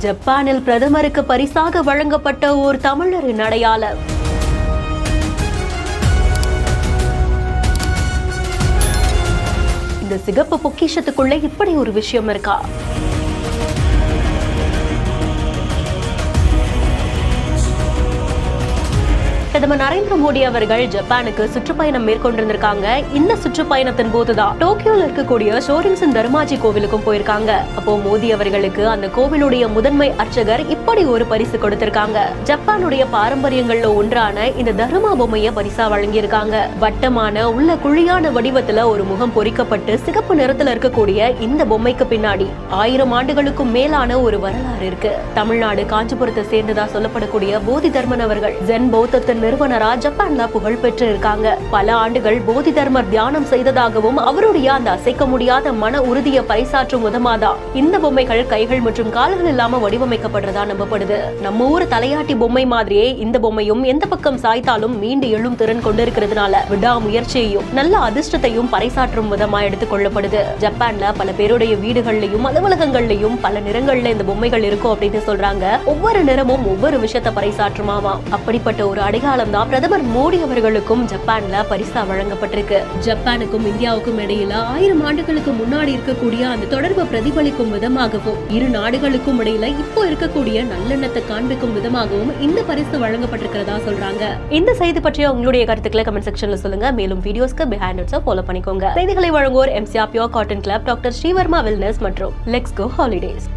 ஜப்பானில் பிரதமருக்கு பரிசாக வழங்கப்பட்ட ஓர் தமிழரின் அடையாளம். இந்த சிகப்பு பொக்கிஷத்துக்குள்ள இப்படி ஒரு விஷயம் இருக்கா? பிரதமர் நரேந்திர மோடி அவர்கள் ஜப்பானுக்கு சுற்றுப்பயணம் மேற்கொண்டிருந்திருக்காங்க. இந்த சுற்றுப்பயணத்தின் போதுதான் டோக்கியோல இருக்கக்கூடிய ஷோரின்சன் தர்மாஜி கோவிலுக்கும் போயிருக்காங்க. அப்போ மோடி அவர்களுக்கு அந்த கோவிலுடைய முதன்மை அர்ச்சகர் இப்படி ஒரு பரிசு கொடுத்திருக்காங்க. ஜப்பானுடைய பாரம்பரியங்கள்ல ஒன்றான இந்த தர்மா பொம்மைய பரிசா வழங்கியிருக்காங்க. வட்டமான உள்ள குழியான வடிவத்துல ஒரு முகம் பொறிக்கப்பட்டு சிகப்பு நிறத்துல இருக்கக்கூடிய இந்த பொம்மைக்கு பின்னாடி 1000 ஆண்டுகளுக்கும் மேலான ஒரு வரலாறு இருக்கு. தமிழ்நாடு காஞ்சிபுரத்தை சேர்ந்ததா சொல்லப்படக்கூடிய போதி தர்மன் அவர்கள் ஜென் பௌத்தத்தின் நிறுவனரா ஜப்பான்ல புகழ் பெற்று இருக்காங்க. பல ஆண்டுகள் போதி தர்மர் தியானம் செய்ததாகவும் அவருடைய அந்த அசைக்க முடியாத மன உறுதியை பறைசாற்றும் விதமாதான் இந்த பொம்மைகள் கைகள் மற்றும் கால்கள் இல்லாம வடிவமைக்கப்படுறதா நம்பப்படுது. நம்ம ஊர் தலையாட்டி பொம்மை மாதிரியே இந்த பொம்மையும் எந்த பக்கம் சாய்த்தாலும் மீண்டு எழும் திறன் கொண்டிருக்கிறதுனால விடாமுயற்சியையும் நல்ல அதிர்ஷ்டத்தையும் பறைசாற்றும் விதமா எடுத்துக் கொள்ளப்படுது. ஜப்பான்ல பல பேருடைய வீடுகள்லயும் அலுவலகங்கள்லயும் பல நிறங்கள்ல இந்த பொம்மைகள் இருக்கும் அப்படின்னு சொல்றாங்க. ஒவ்வொரு நிறமும் ஒவ்வொரு விஷயத்தை பறைசாற்றுமாமா. அப்படிப்பட்ட ஒரு அடையாளம் தான் பிரதமர் மோடி அவர்களுக்கும் ஜப்பான்ல பரிசா வழங்கப்பட்டிருக்கு. ஜப்பானுக்கும் இந்தியாவுக்கும் இடையில 1000 ஆண்டுகளுக்கு முன்னாடி இருக்கக்கூடிய அந்த தொடர்பை பிரதிபலிக்கும் விதமாகவும் இரு நாடுகளுக்கும் இடையில இப்போ இருக்கக்கூடிய நல்லெண்ணத்தை காண்பிக்கும் விதமாகவும் இந்த பரிசு வழங்கப்பட்டிருக்கிறதா சொல்றாங்க. இந்த செய்தி பற்றிய உங்களுடைய கருத்துக்களை கமெண்ட் செக்ஷன்ல சொல்லுங்க. மேலும் வீடியோஸ்க்கு பிஹைண்ட் இட்ஸை ஃபாலோ பண்ணிக்கோங்க. செய்திகளை வழங்குவோர் MCR pure cotton club, doctor Sreevarma wellness மற்றும் லெட்ஸ் கோ ஹாலிடேஸ்.